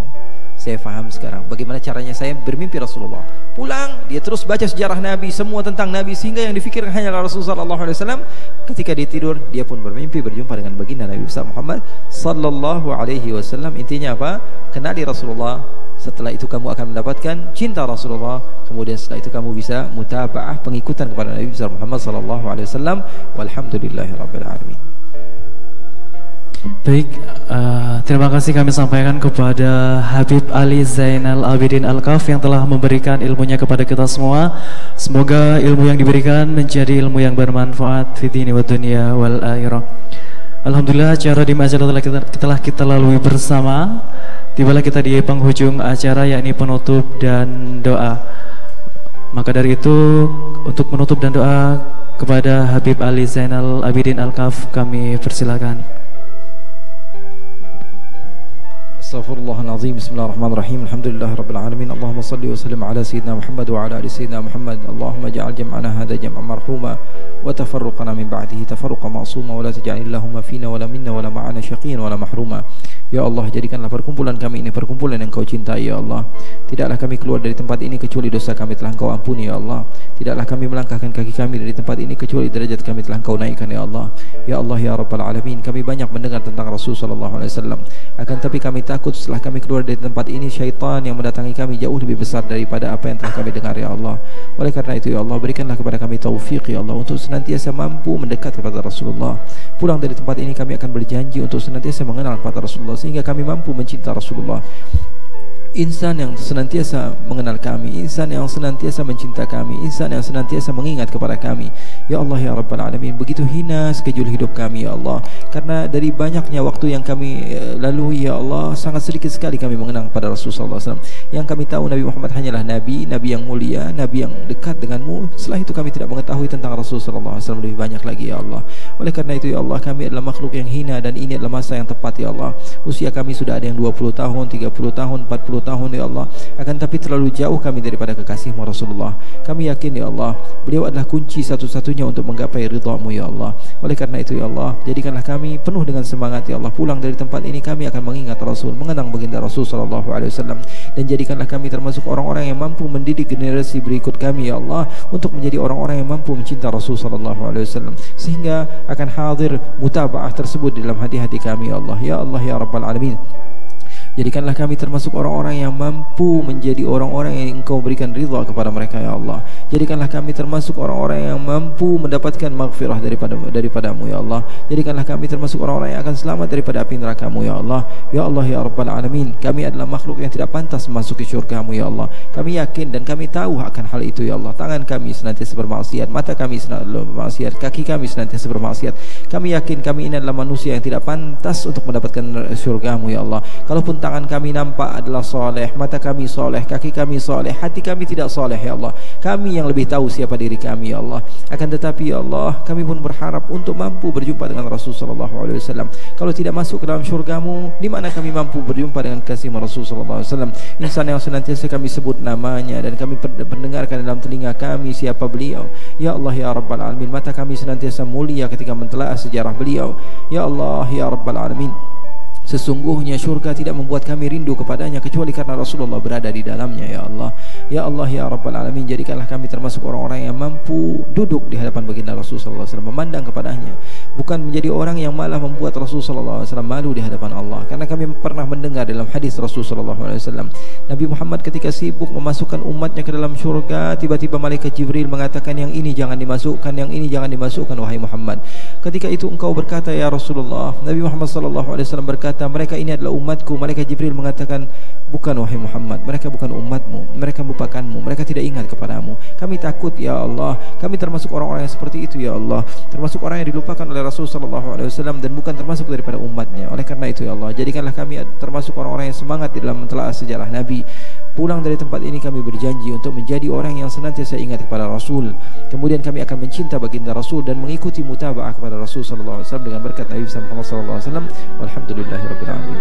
[SPEAKER 1] saya paham sekarang bagaimana caranya saya bermimpi Rasulullah. Pulang, dia terus baca sejarah Nabi, semua tentang Nabi, sehingga yang difikirkan hanyalah Rasulullah SAW. Ketika dia tidur, dia pun bermimpi berjumpa dengan baginda Nabi Muhammad sallallahu alaihi wasallam. Intinya apa? Kenali Rasulullah. Setelah itu kamu akan mendapatkan cinta Rasulullah. Kemudian setelah itu kamu bisa mutaba'ah, pengikutan kepada Nabi Muhammad sallallahu alaihi wasallam. Walhamdulillahirabbil alamin.
[SPEAKER 2] Baik, terima kasih kami sampaikan kepada Habib Ali Zainal Abidin Al-Kaf yang telah memberikan ilmunya kepada kita semua. Semoga ilmu yang diberikan menjadi ilmu yang bermanfaat fi dini wa dunya wal akhirah. Alhamdulillah, acara di masjid telah kita lalui bersama. Tibalah kita di penghujung acara, yakni penutup dan doa. Maka dari itu, untuk menutup dan doa kepada Habib Ali Zainal Abidin Al-Kaf kami persilakan.
[SPEAKER 1] Astaghfirullahaladzim. Bismillahirrahmanirrahim. Alhamdulillahirabbil alamin. Allahumma salli wa sallim ala sayyidina Muhammad wa ala ali sayyidina Muhammad. Allahumma ja'al jam'ana hadha jam'an marhuma wa tafarruqana min ba'dihi tafarruqan ma'suma wa la taj'al illahumma fina wa la minna wa la ma'ana syaqiyan wa la mahruma. Ya Allah, jadikanlah perkumpulan kami ini perkumpulan yang Kau cintai ya Allah. Tidaklah kami keluar dari tempat ini kecuali dosa kami telah Kau ampuni ya Allah. Tidaklah kami melangkahkan kaki kami dari tempat ini kecuali derajat kami telah Kau naikkan ya Allah. Ya Allah ya Rabbal alamin, kami banyak mendengar tentang Rasul sallallahu alaihi wasallam. Akan tapi kami takut setelah kami keluar dari tempat ini syaitan yang mendatangi kami jauh lebih besar daripada apa yang telah kami dengar ya Allah. Oleh karena itu ya Allah, berikanlah kepada kami taufik ya Allah untuk senantiasa mampu mendekat kepada Rasulullah. Pulang dari tempat ini kami akan berjanji untuk senantiasa mengenal kepada Rasulullah sehingga kami mampu mencinta Rasulullah. Insan yang senantiasa mengenal kami, insan yang senantiasa mencinta kami, insan yang senantiasa mengingat kepada kami. Ya Allah ya Rabbal alamin, begitu hina schedule hidup kami ya Allah, karena dari banyaknya waktu yang kami lalui ya Allah, sangat sedikit sekali kami mengenang pada Rasulullah SAW. Yang kami tahu Nabi Muhammad hanyalah Nabi yang mulia, Nabi yang dekat denganmu. Setelah itu kami tidak mengetahui tentang Rasulullah SAW lebih banyak lagi ya Allah. Oleh karena itu ya Allah, kami adalah makhluk yang hina dan ini adalah masa yang tepat ya Allah. Usia kami sudah ada yang 20 tahun, 30 tahun, 40 tahun ya Allah. Akan tapi terlalu jauh kami daripada kekasih-Mu Rasulullah. Kami yakin ya Allah, beliau adalah kunci satu-satunya untuk menggapai ridha-Mu ya Allah. Oleh karena itu ya Allah, jadikanlah kami penuh dengan semangat ya Allah. Pulang dari tempat ini kami akan mengingat Rasul, mengenang baginda Rasul sallallahu alaihi wasallam, dan jadikanlah kami termasuk orang-orang yang mampu mendidik generasi berikut kami ya Allah untuk menjadi orang-orang yang mampu mencinta Rasul sallallahu alaihi wasallam, sehingga akan hadir mutabaah tersebut di dalam hati-hati kami ya Allah. Ya Allah ya Rabbal alamin, jadikanlah kami termasuk orang-orang yang mampu menjadi orang-orang yang Engkau berikan ridha kepada mereka ya Allah. Jadikanlah kami termasuk orang-orang yang mampu mendapatkan maghfirah daripadamu ya Allah. Jadikanlah kami termasuk orang-orang yang akan selamat daripada api neraka-Mu ya Allah. Ya Allah ya Rabbal alamin, kami adalah makhluk yang tidak pantas memasuki syurga-Mu ya Allah. Kami yakin dan kami tahu akan hal itu ya Allah. Tangan kami senantiasa bermaksiat, mata kami senantiasa bermaksiat, kaki kami senantiasa bermaksiat. Kami yakin kami ini adalah manusia yang tidak pantas untuk mendapatkan syurga-Mu ya Allah. Kalaupun tangan kami nampak adalah soleh, mata kami soleh, kaki kami soleh, hati kami tidak soleh ya Allah. Kami yang lebih tahu siapa diri kami ya Allah. Akan tetapi ya Allah, kami pun berharap untuk mampu berjumpa dengan Rasulullah SAW. Kalau tidak masuk ke dalam syurga-Mu, di mana kami mampu berjumpa dengan kasih-Mu Rasulullah SAW? Insan yang senantiasa kami sebut namanya dan kami pendengarkan dalam telinga kami siapa beliau. Ya Allah ya Rabbal alamin, mata kami senantiasa mulia ketika mentelaah sejarah beliau. Ya Allah ya Rabbal alamin, sesungguhnya syurga tidak membuat kami rindu kepadanya kecuali karena Rasulullah berada di dalamnya ya Allah. Ya Allah ya Rabbal alamin, jadikanlah kami termasuk orang-orang yang mampu duduk di hadapan baginda Rasulullah SAW, memandang kepadanya, bukan menjadi orang yang malah membuat Rasulullah SAW malu di hadapan Allah. Karena kami pernah mendengar dalam hadis Rasulullah SAW, Nabi Muhammad ketika sibuk memasukkan umatnya ke dalam syurga, tiba-tiba malaikat Jibril mengatakan, yang ini jangan dimasukkan, yang ini jangan dimasukkan wahai Muhammad. Ketika itu engkau berkata ya Rasulullah, Nabi Muhammad SAW berkata, mereka ini adalah umatku. Malaikat Jibril mengatakan, bukan wahai Muhammad, mereka bukan umatmu, mereka merupakanmu, mereka tidak ingat kepadamu. Kami takut ya Allah, kami termasuk orang-orang yang seperti itu ya Allah, termasuk orang yang dilupakan oleh Rasulullah SAW dan bukan termasuk daripada umatnya. Oleh karena itu ya Allah, jadikanlah kami termasuk orang-orang yang semangat di dalam mentelaah sejarah Nabi. Pulang dari tempat ini kami berjanji untuk menjadi orang yang senantiasa ingat kepada Rasul. Kemudian kami akan mencinta baginda Rasul dan mengikuti mutabaah kepada Rasul sallallahu alaihi wasallam dengan berkat Nabi Muhammad sallallahu alaihi wasallam. Walhamdulillahirabbil alamin.